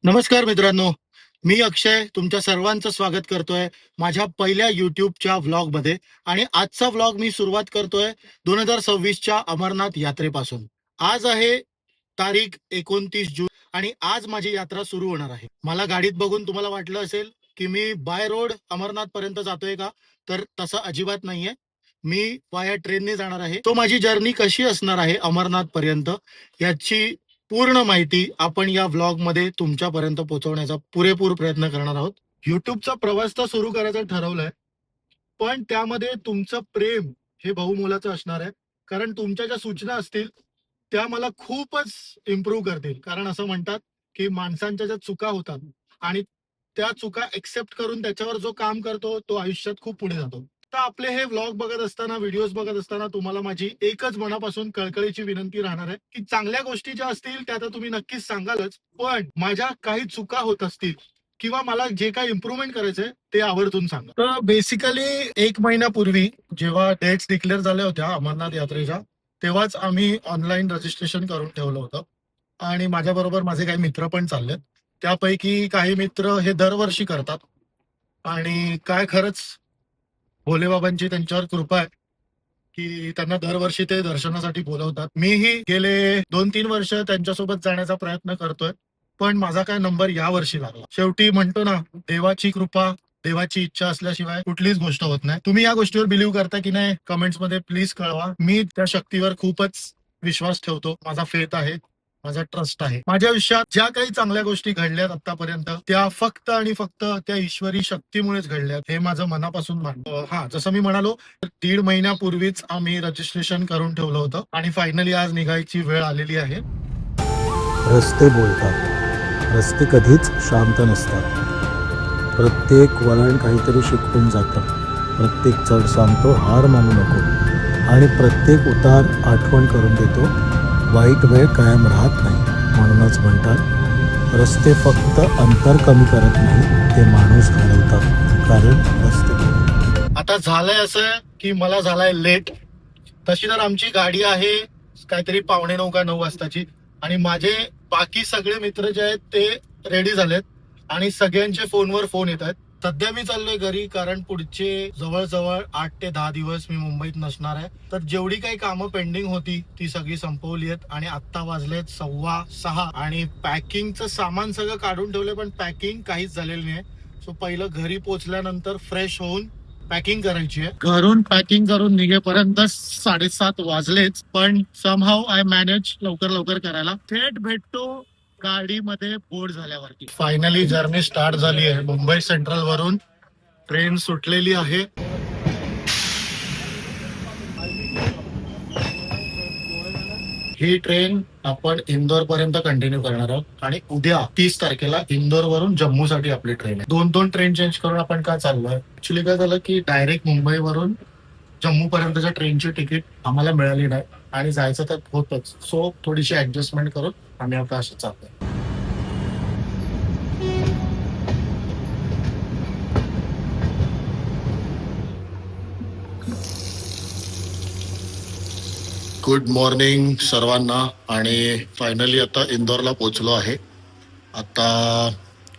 नमस्कार मित्रांनो, मी अक्षय तुमच्या सर्वांचं स्वागत करतोय माझ्या पहिल्या युट्यूबच्या व्लॉगमध्ये. आणि आजचा व्लॉग मी सुरुवात करतोय 2026च्या अमरनाथ यात्रेपासून. आज आहे तारीख 29 जून आणि आज माझी यात्रा सुरू होणार आहे. मला गाडीत बघून तुम्हाला वाटलं असेल की मी बाय रोड अमरनाथ पर्यंत जातोय का, तर तसं अजिबात नाहीये. मी वाया ट्रेनने जाणार आहे. तो माझी जर्नी कशी असणार आहे अमरनाथ पर्यंत याची पूर्ण माहिती आपण या व्लॉग मध्ये तुमच्यापर्यंत पोहोचवण्याचा पुरेपूर प्रयत्न करणार आहोत. युट्यूबचा प्रवास तर सुरू करायचा ठरवलाय, पण त्यामध्ये तुमचं प्रेम हे बहुमोलाचं असणार आहे. कारण तुमच्या ज्या सूचना असतील त्या मला खूपच इम्प्रूव्ह करतील. कारण असं म्हणतात की माणसांच्या ज्या चुका होतात आणि त्या चुका एक्सेप्ट करून त्याच्यावर जो काम करतो तो आयुष्यात खूप पुढे जातो. तर आपले हे व्लॉग बघत असताना, व्हिडिओज बघत असताना तुम्हाला माझी एकच मनापासून कळकळीची विनंती राहणार आहे की चांगल्या गोष्टी ज्या असतील त्या तर तुम्ही नक्कीच सांगालच, पण माझ्या काही चुका होत असतील किंवा मला जे काही इम्प्रूव्हमेंट करायचंय ते आवर्जून सांगा. तर बेसिकली 1 महिन्यापूर्वी जेव्हा डेट्स डिक्लेअर झाल्या होत्या अमरनाथ यात्रेच्या, तेव्हाच आम्ही ऑनलाईन रजिस्ट्रेशन करून ठेवलं होतं. आणि माझ्याबरोबर माझे काही मित्र पण चाललेत. त्यापैकी काही मित्र हे दरवर्षी करतात. आणि काय खरंच भोलेबाबांची त्यांच्यावर कृपा आहे की त्यांना दरवर्षी ते दर्शनासाठी बोलवतात. मीही गेले 2-3 वर्ष त्यांच्यासोबत जाण्याचा प्रयत्न करतोय, पण माझा काय नंबर या वर्षी लागला. शेवटी म्हणतो ना, देवाची कृपा, देवाची इच्छा असल्याशिवाय कुठलीच गोष्ट होत नाही. तुम्ही या गोष्टीवर बिलीव्ह करता की नाही, कमेंट्स मध्ये प्लीज कळवा. मी त्या शक्तीवर खूपच विश्वास ठेवतो. माझा फेथ आहे, माझा ट्रस्ट आहे. माझ्या आयुष्यात ज्या काही चांगल्या गोष्टी घडल्यात आतापर्यंत त्या फक्त आणि फक्त त्या ईश्वरी शक्तीमुळेच घडल्यात, हे माझं मनापासून मानतो. हा, जसं मी म्हणालो, 1.5 महिन्यापूर्वीच आम्ही रजिस्ट्रेशन करून ठेवलं होतं आणि फायनली आज निघायची वेळ आलेली आहे. रस्ते बोलतात. रस्ते कधीच शांत नसतात. प्रत्येक वळण काहीतरी शिकवून जातं. प्रत्येक चढ सांगतो हार मानू नको, आणि प्रत्येक उतार आठवण करून देतो वाईट वेळ कायम राहत नाही. म्हणूनच म्हणतात, रस्ते फक्त अंतर कमी करत नाही, ते माणूस घडवतात. कारण रस्ते आता झालंय असं की मला झालाय लेट. तशी तर आमची गाडी आहे काहीतरी 8:45 का 9 वाजताची, आणि माझे बाकी सगळे मित्र जे आहेत ते रेडी झालेत आणि सगळ्यांचे फोनवर फोन येत आहेत. सध्या मी चाललोय घरी, कारण पुढचे जवळजवळ 8 ते 10 दिवस मी मुंबईत नसणार आहे. तर जेवढी काही कामं पेंडिंग होती ती सगळी संपवली आहेत आणि आता वाजलेत 6:15 आणि पॅकिंगचं सामान सगळं काढून ठेवलंय, पण पॅकिंग काहीच झालेलं नाही. सो पहिलं घरी पोहोचल्यानंतर फ्रेश होऊन पॅकिंग करायची आहे. घरून पॅकिंग करून निघेपर्यंत 7:30 वाजलेच, पण समहाव आय मॅनेज लवकर लवकर करायला. थेट भेटतो गाडीमध्ये बोर्ड झाल्यावरती. फायनली जर्नी स्टार्ट झाली आहे. मुंबई सेंट्रल वरून ट्रेन सुटलेली आहे. ही ट्रेन आपण इंदोर पर्यंत कंटिन्यू करणार आहोत आणि उद्या 30 तारखेला इंदोर वरून जम्मू साठी आपली ट्रेन आहे. दोन दोन ट्रेन चेंज करून आपण काय चाललोय. ऍक्च्युली काय झालं की डायरेक्ट मुंबई वरून जम्मू पर्यंतच्या ट्रेनची तिकीट आम्हाला मिळाली नाही आणि जायचं तर होतच. सो थोडीशी ऍडजस्टमेंट करून आम्ही आता असं चाललोय. गुड मॉर्निंग सर्वांना. आणि फायनली आता इंदोरला पोहोचलो आहे. आता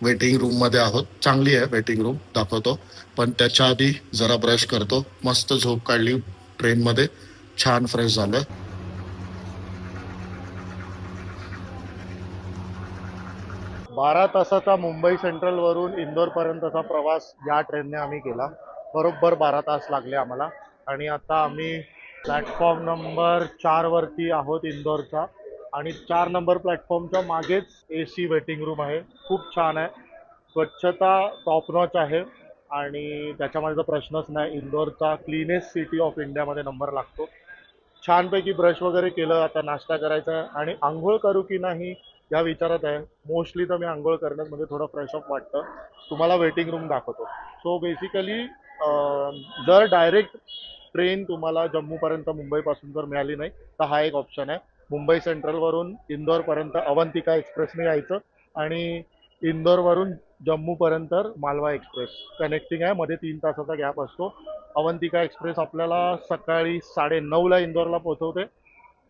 वेटिंग रूम मध्ये आहोत. चांगली आहे वेटिंग रूम, दाखवतो. पण त्याच्या आधी जरा ब्रश करतो. मस्त झोप काढली ट्रेन मध्ये, छान फ्रेश झालं. 12 तासाचा मुंबई सेंट्रल वरून इंदोर पर्यंतचा प्रवास या ट्रेनने आम्ही केला. बरोबर 12 तास लागले आम्हाला. आणि आता आम्ही प्लॅटफॉर्म नंबर 4 वरती आहोत इंदोरचा. आणि 4 नंबर प्लॅटफॉर्मच्या मागेच AC वेटिंग रूम आहे. खूप छान आहे. स्वच्छता टॉप नॉच आहे आणि त्याच्यामध्ये तर प्रश्नच नाही. इंदोरचा क्लीनेस्ट सिटी ऑफ इंडियामध्ये नंबर लागतो. छानपैकी ब्रश वगैरे केलं, आता नाश्ता करायचा आहे आणि आंघोळ करू की नाही या विचारात आहे. मोस्टली तर मी आंघोळ करण्यात म्हणजे थोडं फ्रेश अप वाटतं. तुम्हाला वेटिंग रूम दाखवतो. सो बेसिकली जर डायरेक्ट ट्रेन तुम्हाला जम्मूपर्यंत मुंबईपासून जर मिळाली नाही तर हा एक ऑप्शन आहे. मुंबई सेंट्रलवरून इंदोरपर्यंत अवंतिका एक्सप्रेसने यायचं आणि इंदोरवरून जम्मूपर्यंत मालवा एक्सप्रेस कनेक्टिंग आहे. मध्ये 3 तासाचा गॅप असतो. अवंतिका एक्सप्रेस आपल्याला सकाळी 9:30ला इंदोरला पोहोचवते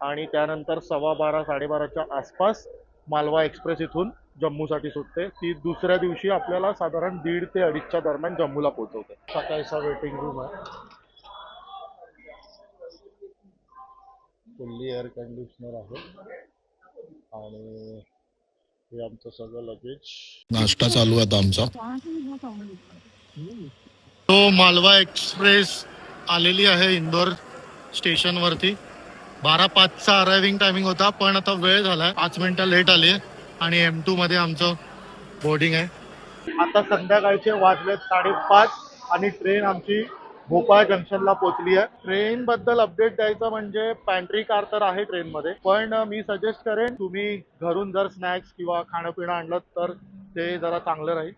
आणि त्यानंतर 12:15 साडेबाराच्या आसपास मालवा एक्सप्रेस इथून जम्मूसाठी सुटते. ती दुसऱ्या दिवशी आपल्याला साधारण 1:30 ते 2:30च्या दरम्यान जम्मूला पोहोचवते. सकाळचा वेटिंग रूम आहे, फुल्ली एअर कंडिशनर आहे आणि हे आमचं सगळं लगेज. नाश्ता चालू आहे आता आमचा. तो मालवा एक्सप्रेस आलेली आहे इंदोर स्टेशनवरती. 12:05चा अरायव्हिंग टायमिंग होता, पण आता वेळ झालाय, 5 मिनिटं लेट आली आहे आणि M2 मध्ये आमचं बोर्डिंग आहे. आता संध्याकाळचे वाजलेत 5:30 आणि ट्रेन आमची भोपाळ जंक्शनला पोहोचली आहे. ट्रेन बद्दल अपडेट द्यायचं म्हणजे पॅन्ट्री कार तर आहे ट्रेनमध्ये, पण मी सजेस्ट करेन तुम्ही घरून जर स्नॅक्स किंवा खाणं पिणं आणलं तर ते जरा चांगलं राहील.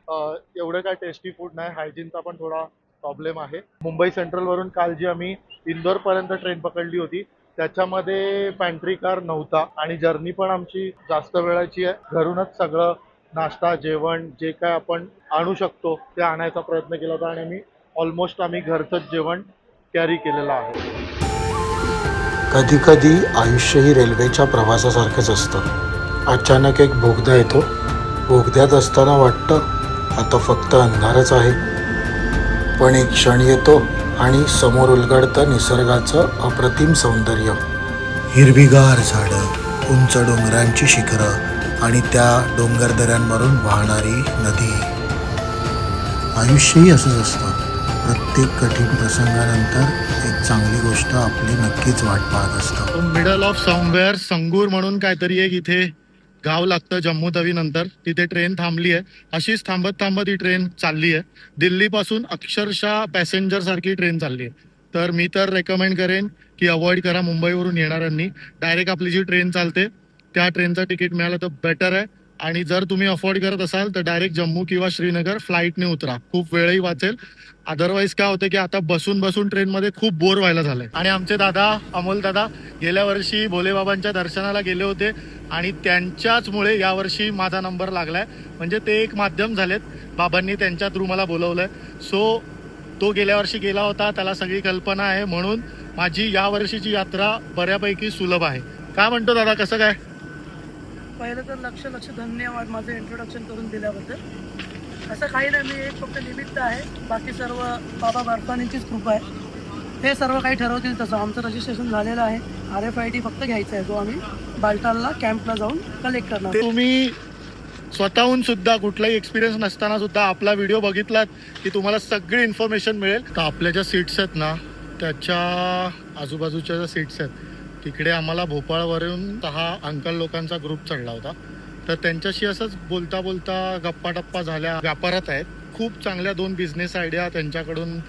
एवढं काय टेस्टी फूड नाही, हायजीनचा पण थोडा प्रॉब्लेम आहे. मुंबई सेंट्रलवरून काल जी आम्ही इंदोरपर्यंत ट्रेन पकडली होती त्याच्यामध्ये पॅन्ट्री कार नव्हता आणि जर्नी पण आमची जास्त वेळाची आहे. घरूनच सगळं नाश्ता जेवण जे काय आपण आणू शकतो ते आणायचा प्रयत्न केला होता आणि आम्ही घरचंच जेवण कॅरी केलेलं आहे. कधी कधी आयुष्यही रेल्वेच्या प्रवासासारखंच असतं. अचानक एक बोगदा येतो. बोगद्यात असताना वाटतं आता फक्त अंधारच आहे, पण एक क्षण येतो आणि समोर उलगडतं निसर्गाचं अप्रतिम सौंदर्य. हिरवीगार झाडं, उंच डोंगरांची शिखरं आणि त्या डोंगरदऱ्यांवरून वाहणारी नदी. आयुष्यही असंच असतं. प्रत्येक कठीण प्रसंगानंतर एक चांगली गोष्ट आपली नक्कीच वाट पाहत असतं. मिडल ऑफ समवेअर संगूर म्हणून काहीतरी एक इथे गाव लागतं जम्मू तवी नंतर. तिथे ट्रेन थांबली आहे. अशीच थांबत थांबत ही ट्रेन चालली आहे. दिल्लीपासून अक्षरशः पॅसेंजर सारखी ट्रेन चालली आहे. तर मी तर रेकमेंड करेन की अवॉइड करा मुंबईवरून येणाऱ्यांनी. डायरेक्ट आपली जी ट्रेन चालते त्या ट्रेनचं तिकीट मिळालं तर बेटर आहे. आणि जर तुम्ही अफोर्ड करत असाल तर डायरेक्ट जम्मू किंवा श्रीनगर फ्लाईटने उतरा, खूप वेळही वाचेल. अदरवाईज काय होतं की आता बसून बसून ट्रेनमध्ये खूप बोर व्हायला झालंय. आणि आमचे दादा अमोल दादा गेल्या वर्षी भोलेबाबांच्या दर्शनाला गेले होते आणि त्यांच्याचमुळे यावर्षी माझा नंबर लागलाय. म्हणजे ते एक माध्यम झालेत, बाबांनी त्यांच्या थ्रू मला बोलवलंय. सो तो गेल्या वर्षी गेला होता, त्याला सगळी कल्पना आहे, म्हणून माझी या वर्षीची यात्रा बऱ्यापैकी सुलभ आहे. काय म्हणतो दादा, कसं काय? पहिलं तर लक्ष धन्यवाद माझं इंट्रोडक्शन करून दिल्याबद्दल. असं काही नाही, मी एक फक्त निमित्त आहे, बाकी सर्व बाबा बर्फानींचीच कृपा आहे. ते सर्व काही ठरवतील तसं. आमचं रजिस्ट्रेशन झालेलं आहे. RFID फक्त घ्यायचा आहे, जो आम्ही बालटालला कॅम्पला जाऊन कलेक्ट करणार. तुम्ही स्वतःहून सुद्धा कुठलाही एक्सपिरियन्स नसताना सुद्धा आपला व्हिडिओ बघितलात की तुम्हाला सगळी इन्फॉर्मेशन मिळेल. तर आपल्या ज्या सीट्स आहेत ना त्याच्या आजूबाजूच्या ज्या सीट्स आहेत तिकडे आम्हाला भोपाळवरून 6 अंकल लोकांचा ग्रुप चढला होता. तर त्यांच्याशी असंच बोलता बोलता गप्पा टप्पा झाल्या. व्यापारात आहेत, खूप चांगल्या 2 बिझनेस आयडिया त्यांच्याकडून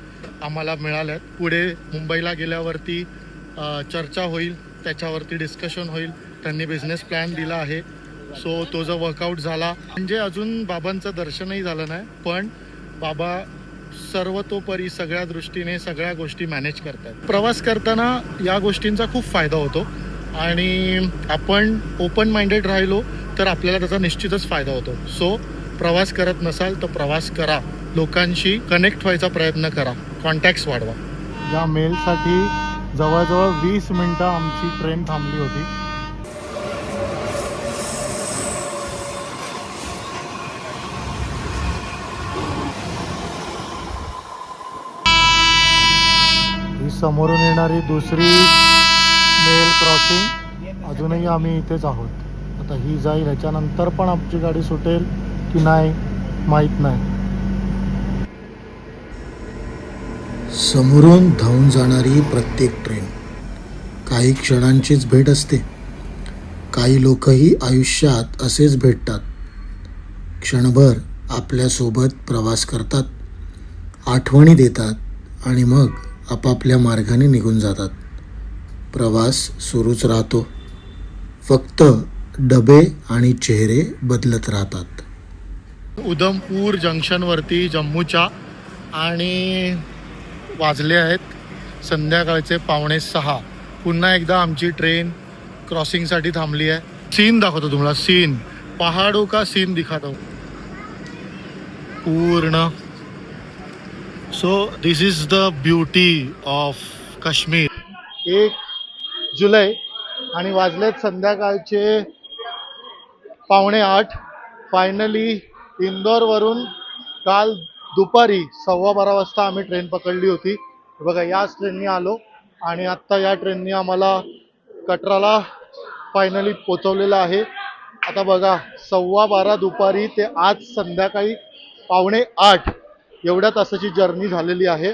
आम्हाला मिळाल्यात. पुढे मुंबईला गेल्यावरती चर्चा होईल, त्याच्यावरती डिस्कशन होईल. त्यांनी बिझनेस प्लॅन दिला आहे. सो तो जो वर्कआउट झाला म्हणजे अजून बाबांचं दर्शनही झालं नाही, पण बाबा सर्वतोपरी सगळ्या दृष्टीने सगळ्या गोष्टी मॅनेज करतात. प्रवास करताना या गोष्टींचा खूप फायदा होतो आणि आपण ओपन माइंडेड राहिलो तर आपल्याला त्याचा निश्चितच फायदा होतो. सो प्रवास करत नसाल तर प्रवास करा, लोकांशी कनेक्ट व्हायचा प्रयत्न करा, कॉन्टॅक्ट्स वाढवा. या मेलसाठी जवळजवळ 20 मिनिटं आमची ट्रेन थांबली होती. ही समोरून येणारी दुसरी मेल क्रॉसिंग. अजूनही आम्ही इथेच आहोत. आता ही जाईल, ह्याच्यानंतर पण आमची गाडी सुटेल की नाही माहीत नाही. समोरून धावून जाणारी प्रत्येक ट्रेन काही क्षणांचीच भेट असते. काही लोकही आयुष्यात असेच भेटतात. क्षणभर आपल्यासोबत प्रवास करतात, आठवणी देतात आणि मग आपापल्या मार्गाने निघून जातात. प्रवास सुरूच राहतो, फक्त डबे आणि चेहरे बदलत राहतात. उधमपूर जंक्शनवरती जम्मूच्या आणि वाजले आहेत संध्याकाळचे 5:45. पुन्हा एकदा आमची ट्रेन क्रॉसिंगसाठी थांबली आहे. सीन दाखवतो तुम्हाला, सीन पहाडों का सीन दिखाता हूं पूर्ण. So this is the beauty of Kashmir. 1 जुलै आणि वाजलेत संध्याकाळचे 7:45. फायनली इंदोरवरून काल दुपारी 12:15 वाजता आम्ही ट्रेन पकडली होती. बघा याच ट्रेननी आलो आणि आत्ता या ट्रेननी आम्हाला कटराला फायनली पोचवलेलं आहे. आता बघा 12:15 दुपारी ते आज संध्याकाळी 7:45 एवढ्या तासाची जर्नी झालेली आहे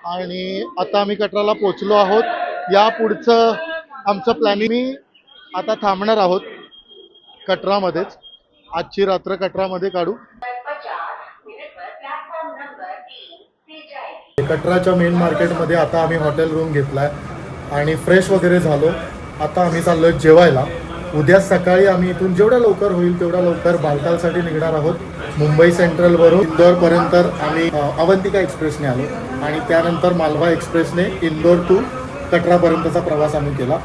आणि आता आम्ही कटराला पोचलो आहोत. या पुढचं आमचं प्लॅनिंग मी आता थांबणार आहोत कटरामध्येच. आजची रात्र कटरामध्ये काढू. कटराच्या मेन मार्केटमध्ये आता आम्ही हॉटेल रूम घेतलाय आणि फ्रेश वगैरे झालो. आता आम्ही चाललोय जेवायला. उद्या सकाळी आम्ही इथून जेवढ्या लवकर होईल तेवढ्या लवकर बालतालसाठी निघणार आहोत. मुंबई सेंट्रलवरून इंदोरपर्यंत आम्ही अवंतिका एक्सप्रेसने आलो आणि त्यानंतर मालवा एक्सप्रेसने इंदोर टू कटरापर्यंतचा प्रवास आम्ही केला.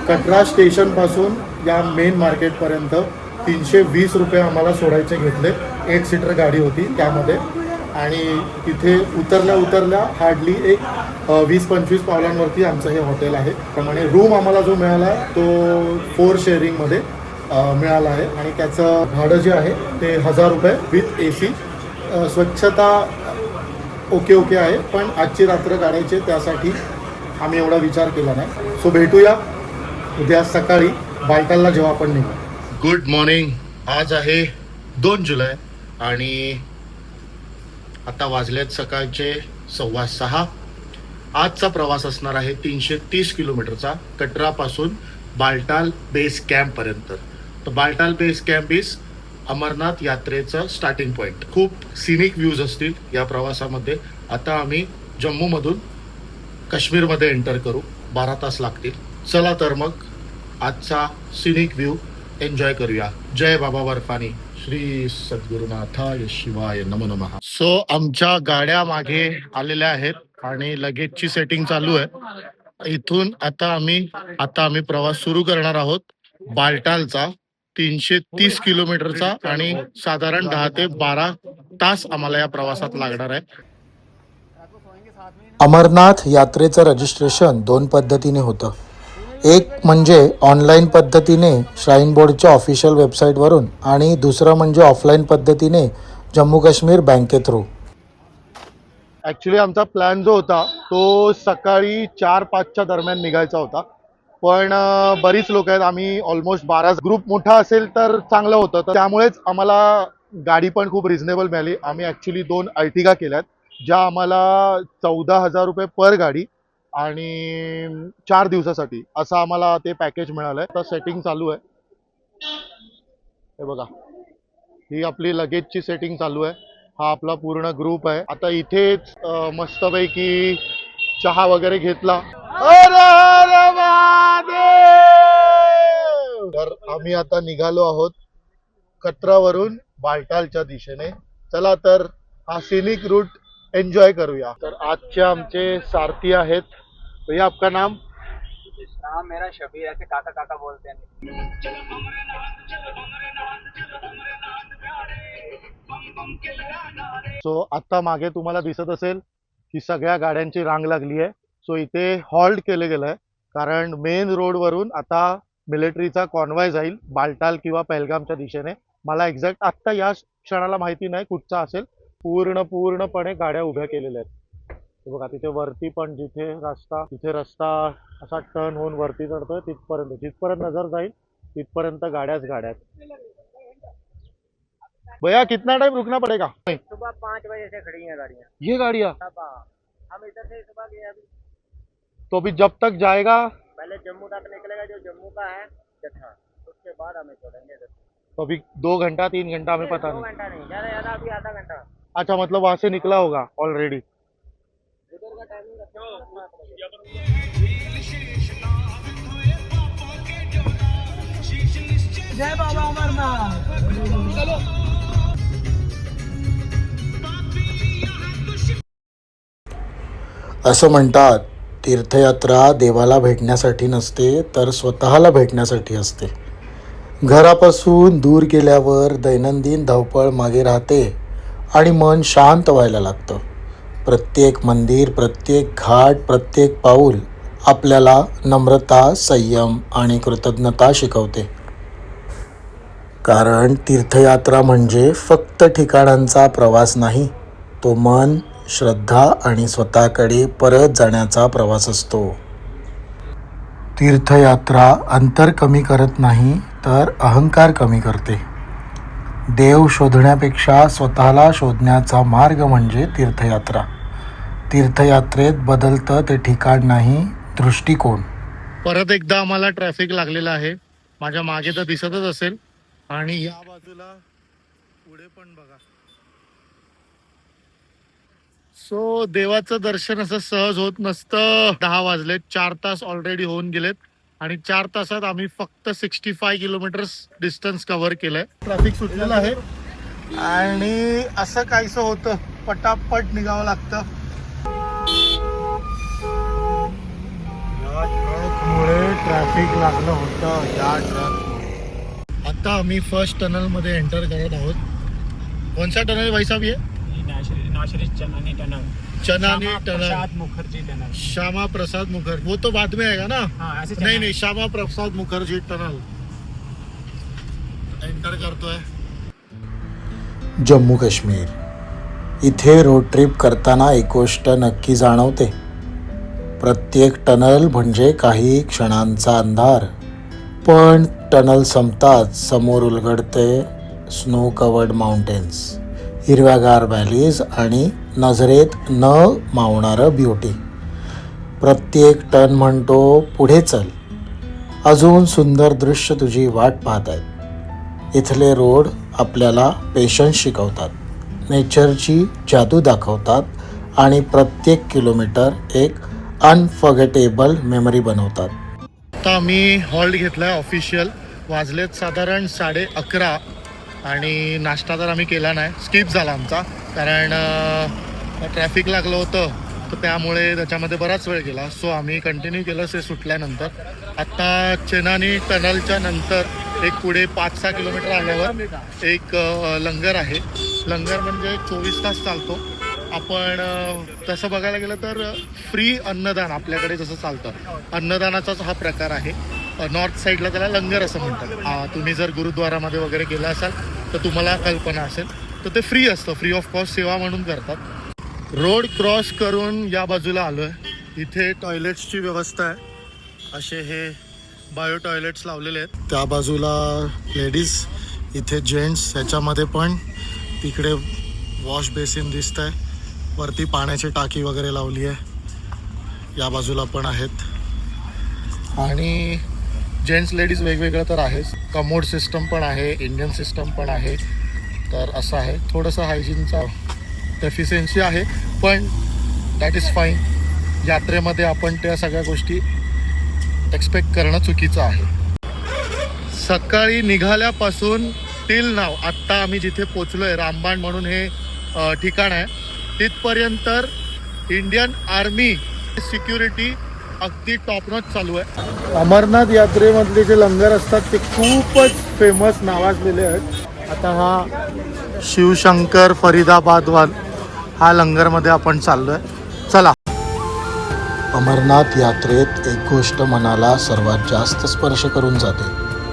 कटरा स्टेशनपासून या मेन मार्केटपर्यंत 320 रुपये आम्हाला सोडायचे घेतले. 8 सीटर गाडी होती त्यामध्ये आणि तिथे उतरल्या हार्डली एक 20-25 पावलांवरती आमचं हे हॉटेल आहे. त्यामुळे रूम आम्हाला जो मिळाला आहे तो 4 शेअरिंगमध्ये मिळाला आहे आणि त्याचं भाडं जे आहे ते 1000 रुपये विथ AC. स्वच्छता ओके आहे, पण आजची रात्र काढायची त्यासाठी आम्ही एवढा विचार केला नाही. सो भेटूया उद्या सकाळी बालतालला जेव्हा आपण निघू. Good morning. आज आहे 2 जुलै आणि आता वाजलेत सकाळचे 6:15. आजचा प्रवास असणार आहे 330 किलोमीटरचा कटरापासून बालटाल बेस कॅम्पपर्यंत. तर Baltal base camp is Amarnath यात्रेचं स्टार्टिंग पॉईंट. खूप सिनिक व्ह्यूज असतील या प्रवासामध्ये. आता आम्ही जम्मूमधून काश्मीरमध्ये एंटर करू. 12 तास लागतील. चला तर मग आजचा सिनिक व्ह्यू एन्जॉय करूया. जय बाबा बर्फानी. श्री सद्गुरुनाथाय शिवाय नमो नमः. सो आमच्या गाड्या मागे आलेल्या आहेत आणि लगेजची सेटिंग चालू आहे. इथून आता आम्ही प्रवास सुरू करणार आहोत बालटालचा. 330 किलोमीटरचा आणि साधारण 10 ते 12 तास आम्हाला या प्रवासात लागणार आहे. अमरनाथ यात्रेचं रजिस्ट्रेशन 2 पद्धतीने होतं. एक म्हणजे ऑनलाईन पद्धतीने श्राईन बोर्डच्या ऑफिशियल वेबसाईटवरून आणि दुसरं म्हणजे ऑफलाईन पद्धतीने जम्मू काश्मीर बँके थ्रू. ॲक्च्युली आमचा प्लॅन जो होता तो सकाळी 4-5च्या दरम्यान निघायचा होता, पण बरीच लोक आहेत. आम्ही ऑलमोस्ट 12 ग्रुप मोठा असेल तर चांगलं होतं. तर त्यामुळेच आम्हाला गाडी पण खूप रिझनेबल मिळाली. आम्ही ॲक्च्युली 2 अर्टिगा केल्यात ज्या आम्हाला 14,000 रुपये पर गाडी आणि 4 दिवसासाठी असं आम्हाला ते पॅकेज मिळालंय. तर सेटिंग चालू आहे. हे बघा, ही आपली लगेजची सेटिंग चालू आहे. हा आपला पूर्ण ग्रुप आहे. आता इथेच मस्तपैकी चहा वगैरे घेतला. तर आम्ही आता निघालो आहोत कटरावरून बालटालच्या दिशेने. चला तर हा सिनिक रूट एन्जॉय करूया. तर आजचे आमचे सारथी आहेत. भैया आपका नाम? नाम मेरा शबीर, ऐसे काका काका बोलते हैं. सो आता मागे तुम्हाला दिसत असेल की सगळ्या गाड्यांची रांग लागली आहे. सो इथे हॉल्ट केले गेलंय कारण मेन रोडवरून आता मिलिटरीचा कॉन्वॉय जाईल बालटाल किंवा पहलगामच्या दिशेने. मला एक्झॅक्ट आत्ता या क्षणाला माहिती नाही कुठचा असेल. पूर्णपणे गाड्या उभ्या केलेल्या आहेत. बघा तिथे वरती पण तिथे रस्ता असा टर्न होऊन वरती चढतोय जिथपर्यंत नजर जाईल तिथपर्यंत गाड्याच गाड्या आहेत. भैया कितना टाइम रुकना पड़ेगा? सुबह 5 बजे से खड़ी हैं गाड़ियाँ. ये गाड़ियाँ हम इधर से सुबह गए अभी. तो अभी जब तक जाएगा पहले जम्मू तक निकलेगा, जो जम्मू का है जत्था, उसके बाद हमें छोड़ेंगे. तो अभी 2 घंटा 3 घंटा हमें पता 2 नहीं. घंटा नहीं, ज़्यादा ज़्यादा अभी आधा घंटा. अच्छा, मतलब वहां से निकला होगा ऑलरेडी. उधर का टाइमिंग जय बाबा अमरनाथ. असं म्हणतात, तीर्थयात्रा देवाला भेटण्यासाठी नसते तर स्वतःला भेटण्यासाठी असते. घरापासून दूर गेल्यावर दैनंदिन धावपळ मागे राहते आणि मन शांत व्हायला लागतं. प्रत्येक मंदिर, प्रत्येक घाट, प्रत्येक पाऊल आपल्याला नम्रता, संयम आणि कृतज्ञता शिकवते. कारण तीर्थयात्रा म्हणजे फक्त ठिकाणांचा प्रवास नाही, तो मन, श्रद्धा आणि स्वतःकडे परत जाण्याचा प्रवास असतो. तीर्थयात्रा अंतर कमी करत नाही तर अहंकार कमी करते. देव शोधण्यापेक्षा स्वतःला शोधण्याचा मार्ग म्हणजे तीर्थयात्रा. तीर्थयात्रेत बदलतं ते ठिकाण नाही, दृष्टिकोन. परत एकदा आम्हाला ट्रॅफिक लागलेला आहे. माझ्या मागे तर दिसतच असेल आणि या बाजूला पुढे पण बघा. सो देवाचं दर्शन असं सहज होत नसतं. 10 वाजलेत, 4 तास ऑलरेडी होऊन गेलेत आणि 4 तासात आम्ही फक्त 65 किलोमीटर डिस्टन्स कव्हर केलंय. ट्रॅफिक सुटलेलं आहे आणि असं काहीसं होतं, पटापट निघावं लागतं. या ट्रकमुळे ट्रॅफिक लागलं होतं. या ट्रकमुळे आता आम्ही फर्स्ट टनल मध्ये एंटर करत आहोत. कोणसा टनल भाई साहब ये? Chenani tunnel, Mukherjee tunnel. श्यामा प्रसाद मुखर्जी. वो तो बाद में आएगा ना? नहीं, श्यामा प्रसाद मुखर्जी टनल एंटर करतोय. जम्मू काश्मीर. इथे रोड ट्रिप करताना एक गोष्ट नक्की जाणवते. प्रत्येक टनल म्हणजे काही क्षणांचा अंधार, पण टनल संपताच समोर उलगडते स्नो कवर्ड माउंटेन्स, हिरव्यागार व्हॅलीज आणि नजरेत न मावणारं ब्युटी. प्रत्येक टन म्हणतो पुढे चल, अजून सुंदर दृश्य तुझी वाट पाहत आहेत. इथले रोड आपल्याला पेशन्स शिकवतात, नेचरची जादू दाखवतात आणि प्रत्येक किलोमीटर एक अनफॉर्गेटेबल मेमरी बनवतात. आता आम्ही हॉल्ट घेतलाय ऑफिशियल. वाजलेत साधारण 11:30 आणि नाश्ता तर आम्ही केला नाही, स्किप झाला आमचा, कारण ट्रॅफिक लागलं होतं तर त्यामुळे त्याच्यामध्ये बराच वेळ गेला. सो आम्ही कंटिन्यू केलं ते सुटल्यानंतर. आता चेनानी टनलच्या नंतर एक पुढे 5-6 किलोमीटर आल्यावर एक लंगर आहे. लंगर म्हणजे 24 तास चालतो. आपण तसं बघायला गेलं तर फ्री अन्नदान आपल्याकडे जसं चालतं, अन्नदानाचाच हा प्रकार आहे. नॉर्थ साईडला त्याला लंगर असं म्हणतात. तुम्ही जर गुरुद्वारामध्ये वगैरे गेला असाल तर तुम्हाला कल्पना असेल. तर ते फ्री असतं, फ्री ऑफ कॉस्ट सेवा म्हणून करतात. रोड क्रॉस करून या बाजूला आलो आहे. इथे टॉयलेट्सची व्यवस्था आहे. असे हे बायो टॉयलेट्स लावलेले आहेत. त्या बाजूला लेडीज, इथे जेंट्स. ह्याच्यामध्ये पण तिकडे वॉश बेसिन दिसत आहे. वरती पाण्याची टाकी वगैरे लावली आहे. या बाजूला पण आहेत. आणि जेंट्स लेडीज वेगवेगळं तर आहेच. कमोड सिस्टम पण आहे, इंडियन सिस्टम पण आहे. तर असं आहे, थोडंसं हायजीनचा डेफिशियन्सी आहे, पण दॅट इज फाईन. यात्रेमध्ये आपण त्या सगळ्या गोष्टी एक्सपेक्ट करणं चुकीचं आहे. सकाळी निघाल्यापासून टिल नाव आत्ता आम्ही जिथे पोचलो आहे, रामबाण म्हणून हे ठिकाण आहे, तिथपर्यंत इंडियन आर्मी सिक्युरिटी अगदी टॉपनॉच चालू आहे. अमरनाथ यात्रेमधले जे लंगर असतात ते खूपच फेमस नावाजलेले आहेत. आता हा शिवशंकर फरीदाबादवाल हा लंगरमध्ये आपण चाललोय. चला. अमरनाथ यात्रेत एक गोष्ट मनाला सर्वात जास्त स्पर्श करून जाते,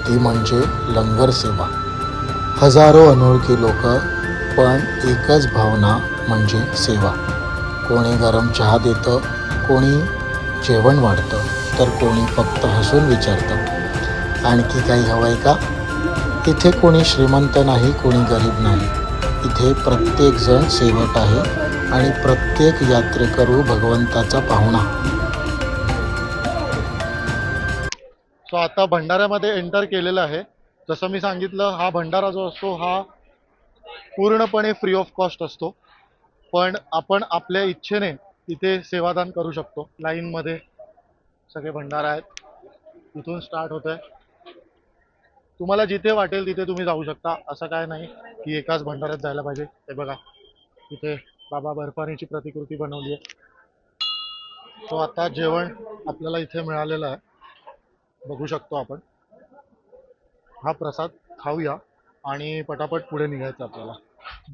ती म्हणजे लंगर सेवा. हजारो अनोळखी लोक, पण एकच भावना म्हणजे सेवा. कोणी गरम चहा देतं, कोणी जेवण वाढतं, तर कोणी फक्त हसून विचारतं आणखी काही हवं आहे का. इथे कोणी श्रीमंत नाही, कोणी गरीब नाही. इथे प्रत्येकजण सेवक आहे आणि प्रत्येक यात्रेकरू भगवंताचा पाहुणा. सो आता भंडाऱ्यामध्ये एंटर केलेलं आहे. जसं मी सांगितलं, हा भंडारा जो असतो हा पूर्णपणे फ्री ऑफ कॉस्ट असतो, पण आपण आपल्या इच्छेने इथे सेवादान करू शकतो. लाईनमध्ये सगळे भंडारा आहेत. इथून स्टार्ट होत आहे. तुम्हाला जिथे वाटेल तिथे तुम्ही जाऊ शकता. असं काय नाही की एकाच भंडाऱ्यात जायला पाहिजे. हे बघा, इथे बाबा बर्फानीची प्रतिकृती बनवली आहे. तो आता जेवण आपल्याला इथे मिळालेलं आहे, बघू शकतो आपण. हा प्रसाद खाऊया आणि पटापट पुढे निघायचं आपल्याला.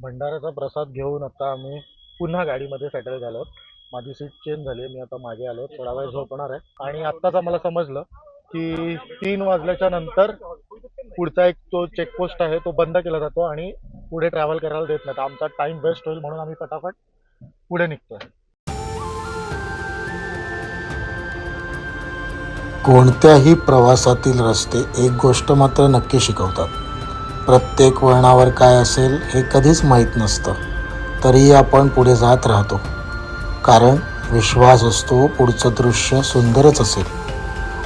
भंडाऱ्याचा प्रसाद घेऊन आता आम्ही पुन्हा गाडीमध्ये सेटल झालो. माझी सीट चेंज झाली, मी आता मागे आलो, थोडा वेळ झोपणार आहे. आणि आत्ताच आम्हाला समजलं की 3 वाजल्याच्या नंतर पुढचा एक जो चेकपोस्ट आहे तो बंद केला जातो आणि पुढे ट्रॅव्हल करायला देत नाही. आमचा टाइम वेस्ट होईल म्हणून आम्ही फटाफट पुढे निघतोय. कोणत्याही प्रवासातील रस्ते एक गोष्ट मात्र नक्की शिकवतात. प्रत्येक वळणावर काय असेल हे कधीच माहीत नसतं, तरीही आपण पुढे जात राहतो. कारण विश्वास असतो पुढचं दृश्य सुंदरच असेल.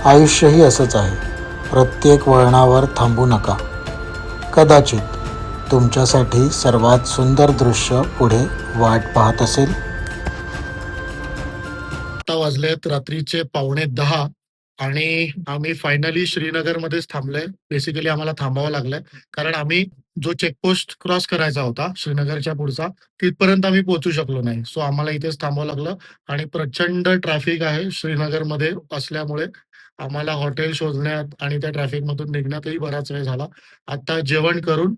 आयुष्यही असंच आहे. प्रत्येक वळणावर थांबू नका. कदाचित तुमच्यासाठी सर्वात सुंदर दृश्य पुढे वाट पाहत असेल. आता वाजलेत रात्रीचे 9:45 आणि आम्ही फायनली श्रीनगरमध्येच थांबलोय. बेसिकली आम्हाला थांबावं लागलंय कारण आम्ही जो चेकपोस्ट क्रॉस करायचा होता श्रीनगरच्या पुढचा, तिथपर्यंत आम्ही पोहोचू शकलो नाही. सो आम्हाला इथेच थांबावं लागलं आणि प्रचंड ट्रॅफिक आहे श्रीनगरमध्ये असल्यामुळे आम्हाला हॉटेल शोधण्यात आणि त्या ट्रॅफिक मधून निघण्यातही बराच वेळ झाला. आता जेवण करून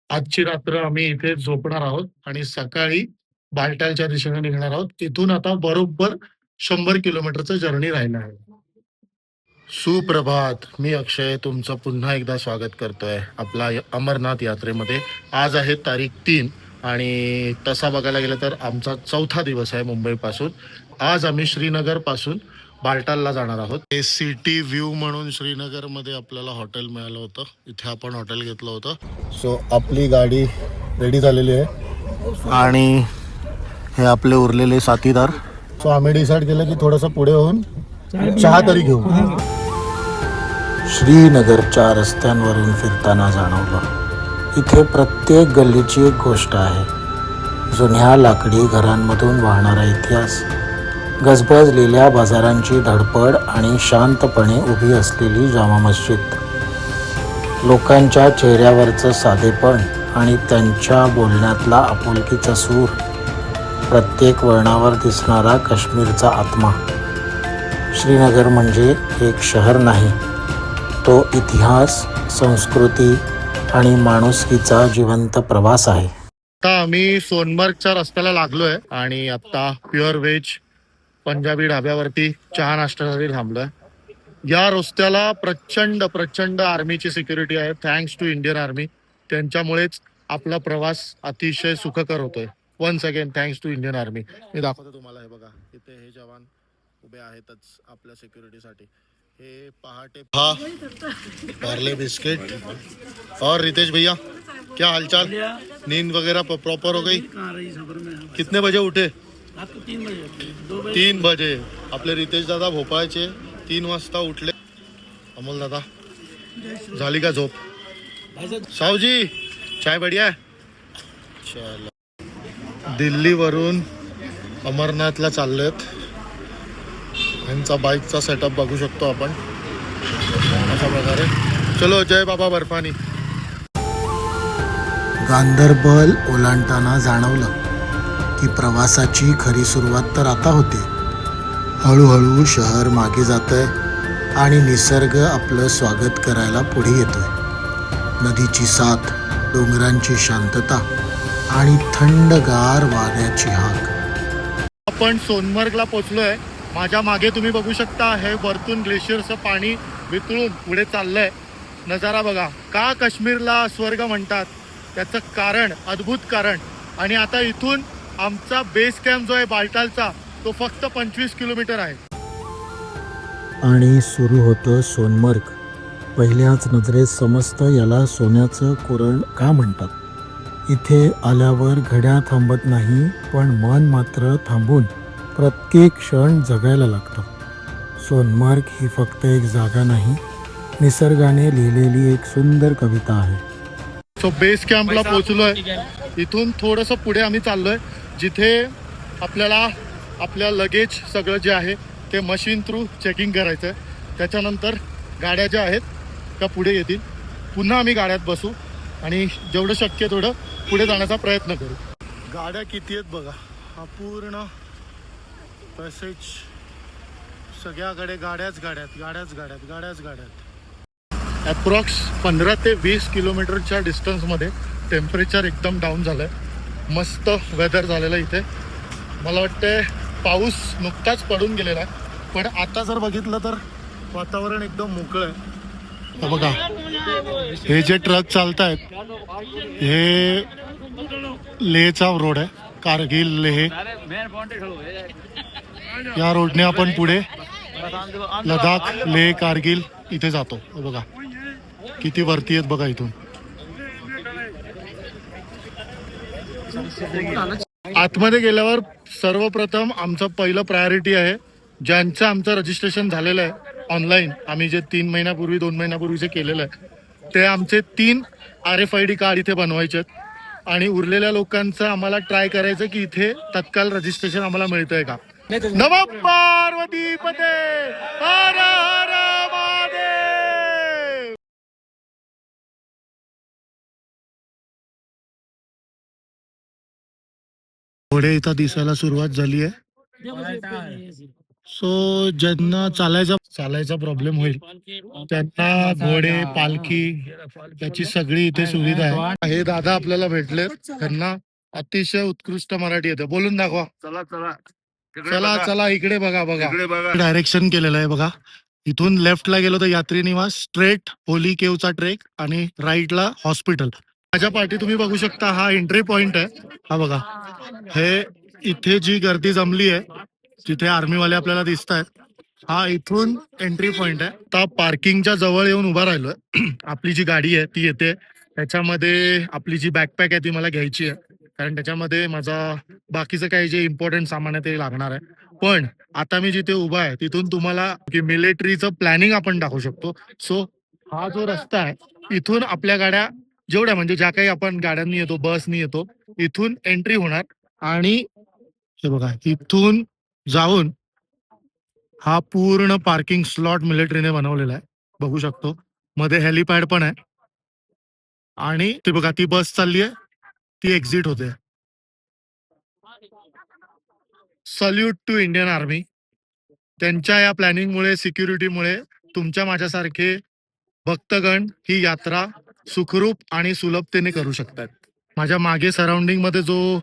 आजची रात्र आम्ही इथे झोपणार आहोत आणि सकाळी बाल्टालच्या दिशेने निघणार आहोत. तिथून आता बरोबर 100 किलोमीटरचं जर्नी राहिलं आहे. सुप्रभात, मी अक्षय तुमचं पुन्हा एकदा स्वागत करतोय आपला अमरनाथ यात्रेमध्ये. आज आहे तारीख 3 आणि तसा बघायला गेलं तर आमचा 4था दिवस आहे मुंबईपासून. आज आम्ही श्रीनगर पासून बाल्टालला जाणार आहोत. हे सिटी व्ह्यू म्हणून श्रीनगरमध्ये आपल्याला हॉटेल मिळालं होतं. इथे आपण हॉटेल घेतलं होतं. सो आपली गाडी रेडी झालेली आहे आणि हे आपले उरलेले साथीदार. सो आम्ही डिसाईड केलं की थोडंसं पुढे होऊन चहा तरी घेऊ. श्रीनगरच्या रस्त्यांवरून फिरताना जाणवलं, इथे प्रत्येक गल्लीची एक गोष्ट आहे. जुन्या लाकडी घरांमधून वाहणारा इतिहास, गजबजलेल्या बाजारांची धडपड आणि शांतपणे उभी असलेली जामा मस्जिद. लोकांच्या चेहऱ्यावरचं साधेपण आणि त्यांच्या बोलण्यातला आपुलकीचा सूर. प्रत्येक वळणावर दिसणारा काश्मीरचा आत्मा. श्रीनगर म्हणजे एक शहर नाही, तो इतिहास, संस्कृती आणि माणुसकीचा जिवंत प्रवास आहे. आता आम्ही सोनमर्गच्या रस्त्याला लागलोय आणि आता प्युअर व्हेज पंजाबी ढाब्यावरती चहा नाश्त्यासाठी थांबलोय. या रस्त्याला प्रचंड प्रचंड आर्मीची सिक्युरिटी आहे. Thanks to Indian army. त्यांच्यामुळेच आपला प्रवास अतिशय सुखकर होतोय. Once again thanks to Indian army. मी दाखवतो तुम्हाला. हे बघा, इथे हे जवान उभे आहेतच आपल्या सिक्युरिटीसाठी. हे पहाटे पार्ले बिस्किट. और रितेश भैया, क्या हालचाल? नींद वगैरह प्रॉपर हो गई? कितने बजे उठे? 3 बजे. आपले रितेश दादा भोपाळचे 3 वाजता उठले. अमोल दादा, झाली का झोप? सावजी, चाय बढिया. चला, दिल्लीवरून अमरनाथला चाललेत. यांचा बाईकचा सेटअप बघू शकतो आपण अशा प्रकारे. चलो, जय बाबा बर्फानी. गांदरबल ओलांडताना जाणवलं की प्रवासाची खरी सुरुवात तर आता होते. हळूहळू शहर मागे जातंय आणि निसर्ग आपलं स्वागत करायला पुढे येतोय. नदीची साथ, डोंगरांची शांतता आणि थंडगार वाऱ्याची हाक. आपण सोनमर्गला पोहोचलोय. माझ्या मागे तुम्ही बघू शकता, हे वरतून ग्लेशियरचं पाणी वितळून पुढे चाललंय. नजारा बघा. का काश्मीरला स्वर्ग म्हणतात त्याचं कारण, अद्भुत कारण. आणि आता इथून आमचा बेस कॅम्प जो आहे बाल्टालचा, तो फक्त 25 किलोमीटर आहे. आणि सुरू होतं सोनमर्ग. पहिल्याच नजरेत समजतं याला सोन्याचं कुरण का म्हणतात. इथे आल्यावर घड्याळ थांबत नाही, पण मन मात्र थांबून प्रत्येक क्षण जगायला लागतं. सोनमर्ग ही फक्त एक जागा नाही, निसर्गाने लिहिलेली एक सुंदर कविता आहे. सो बेस कॅम्पला पोहोचलोय. इथून थोडंसं पुढे आम्ही चाललोय, जिथे आपल्याला आपल्या लगेज सगळं जे आहे ते मशीन थ्रू चेकिंग करायचं आहे. त्याच्यानंतर गाड्या ज्या आहेत त्या पुढे येतील. पुन्हा आम्ही गाड्यात बसू आणि जेवढं शक्य तेवढं पुढे जाण्याचा प्रयत्न करू. गाड्या किती आहेत बघा. हा पूर्ण पॅसेज, सगळ्याकडे गाड्याच गाड्यात. ॲप्रॉक्स 15 ते 20 किलोमीटरच्या डिस्टन्समध्ये टेम्परेचर एकदम डाऊन झालं आहे. मस्त वेदर झालेलं इथे. मला वाटतं पाऊस नुकताच पडून गेलेला आहे, पण आता जर बघितलं तर वातावरण एकदम मोकळं आहे. हा बघा, हे जे ट्रक चालत आहेत हे लेहचा रोड आहे, कारगिल लेह. या रोडने आपण पुढे लडाख लेह कारगिल इथे जातो. हे बघा किती वरती आहेत बघा इथून. आतमध्ये गेल्यावर सर्वप्रथम आमचं पहिलं प्रायोरिटी आहे ज्यांचं आमचं रजिस्ट्रेशन झालेलं आहे ऑनलाईन. आम्ही जे 2 महिन्यापूर्वी जे केलेलं आहे ते आमचे 3 RFID कार्ड इथे बनवायचे आहेत. आणि उरलेल्या लोकांचं आम्हाला ट्राय करायचं की इथे तत्काल रजिस्ट्रेशन आम्हाला मिळतंय का. नमः पार्वती पते हर हर महादेव. घोडे इथं दिसायला सुरुवात झाली आहे. सो ज्यांना चालायचा प्रॉब्लेम होईल त्यांना घोडे पालखी त्याची सगळी इथे सुविधा आहे. हे दादा आपल्याला भेटले, त्यांना अतिशय उत्कृष्ट मराठी येते. बोलून दाखवा. चला चला इकडे बघा. डायरेक्शन केलेलं आहे बघा. इथून लेफ्टला गेलो तर यात्री निवास, स्ट्रेट होली केवचा ट्रेक आणि राईटला हॉस्पिटल. माझ्या पाठी तुम्ही बघू शकता हा एंट्री पॉइंट आहे. हा बघा, हे इथे जी गर्दी जमली आहे जिथे आर्मीवाले आपल्याला दिसत आहेत, हा इथून एंट्री पॉइंट आहे. आता पार्किंगच्या जवळ येऊन उभा राहिलोय. आपली जी गाडी आहे ती येते, त्याच्यामध्ये आपली जी बॅकपॅक आहे ती मला घ्यायची आहे कारण त्याच्यामध्ये माझा बाकीचं काही जे इम्पॉर्टंट सामान आहे ते लागणार आहे. पण आता मी जिथे उभा आहे तिथून तुम्हाला मिलिटरीचं प्लॅनिंग आपण दाखवू शकतो. सो हा जो रस्ता आहे इथून आपल्या गाड्या जेवढ्या म्हणजे ज्या काही आपण गाड्यांनी येतो, बसनी येतो, इथून एंट्री होणार. आणि हे बघा इथून जाऊन हा पूर्ण पार्किंग स्लॉट मिलिटरीने बनवलेला आहे. बघू शकतो मध्ये हेलिपॅड पण आहे. आणि ते बघा ती बस चालली आहे, ती एक्झिट होते. Salute to Indian Army. त्यांच्या या प्लॅनिंगमुळे, सिक्युरिटीमुळे तुमच्या माझ्यासारखे भक्तगण ही यात्रा सुखरूप आणि सुलभतेने करू शकतात. माझ्या मागे सराउंडिंग मध्ये जो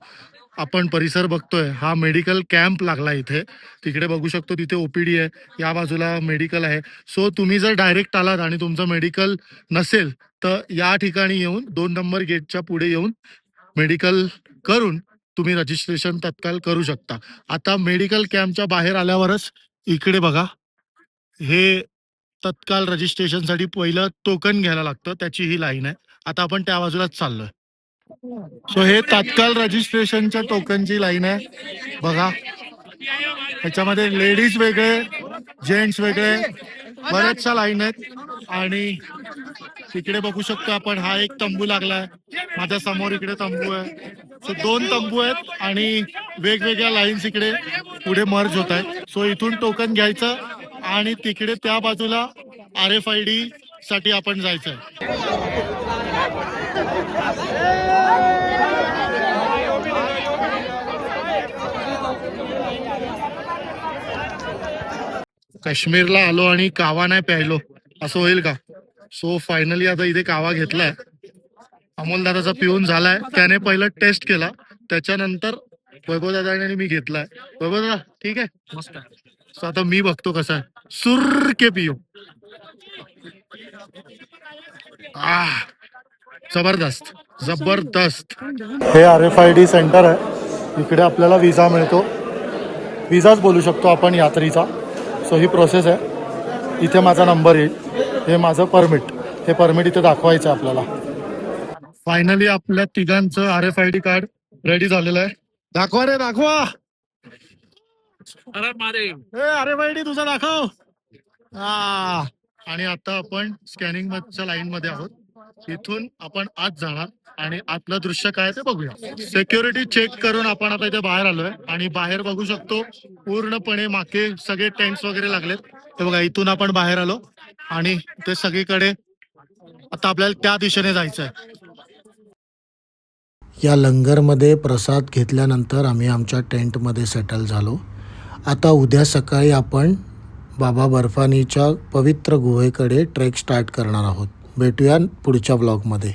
आपण परिसर बघतोय हा मेडिकल कॅम्प लागला इथे. तिकडे बघू शकतो तिथे OPD आहे, या बाजूला मेडिकल आहे. सो तुम्ही जर डायरेक्ट आलात आणि तुमचं मेडिकल नसेल तर या ठिकाणी येऊन 2 नंबर गेटच्या पुढे येऊन मेडिकल करून तुम्ही रजिस्ट्रेशन तत्काल करू शकता. आता मेडिकल कॅम्पच्या बाहेर आल्यावरच इकडे बघा, हे तत्काल रजिस्ट्रेशनसाठी पहिलं टोकन घ्यायला लागतं, त्याची ही लाईन आहे. आता आपण त्या बाजूलाच चाललोय. सो हे तात्काळ रजिस्ट्रेशनच्या टोकनची लाईन आहे बघा. ह्याच्यामध्ये लेडीज वेगळे, जेंट्स वेगळे, बऱ्याचशा लाईन आहेत. आणि तिकडे बघू शकतो आपण हा एक तंबू लागलाय, माझ्या समोर इकडे तंबू आहे. सो 2 तंबू आहेत आणि वेगवेगळ्या लाईन्स इकडे पुढे मर्ज होत आहेत. सो इथून टोकन घ्यायचं आणि तिकडे त्या बाजूला RFID साठी आपण जायचंय. काश्मीरला आलो आणि कावा नाही प्यायलो असं होईल का. सो फायनली आता इथे कावा घेतलाय. अमोल दादाचा पिऊन झालाय, त्याने पहिलं टेस्ट केला, त्याच्यानंतर वैभव दादाने आणि मी घेतलाय. वैभव दादा ठीक आहे मस्त. सो आता मी बघतो कसा आहे. सुर के पियो. जबरदस्त जबरदस्त. हे RFID सेंटर आहे, इकडे आपल्याला विजा मिळतो. विजाच बोलू शकतो आपण यात्रेचा. सो ही प्रोसेस आहे. इथे माझा नंबर येईल, हे माझं परमिट, हे परमिट इथे दाखवायचं आहे आपल्याला. फायनली आपल्या तिघांचं RFID कार्ड रेडी झालेलं आहे. दाखवा रे दाखवा. RFID तुझा दाखव. आणि आता आपण स्कॅनिंग लाईन मध्ये आहोत. इथून आपण आत जाणार आणि आतलं दृश्य काय ते बघूया. सिक्युरिटी चेक करून आपण आता इथे बाहेर आलोय आणि बाहेर बघू शकतो पूर्णपणे मागे सगळे टेंट्स वगैरे लागलेत. ते बघा इथून आपण बाहेर आलो आणि ते सगळीकडे आता आपल्याला त्या दिशेने जायचंय. या लंगरमध्ये प्रसाद घेतल्यानंतर आम्ही आमच्या टेंटमध्ये सेटल झालो. आता उद्या सकाळी आपण बाबा बर्फानीच्या पवित्र गुहेकडे ट्रेक स्टार्ट करणार आहोत. भेटूया पुढच्या ब्लॉगमध्ये.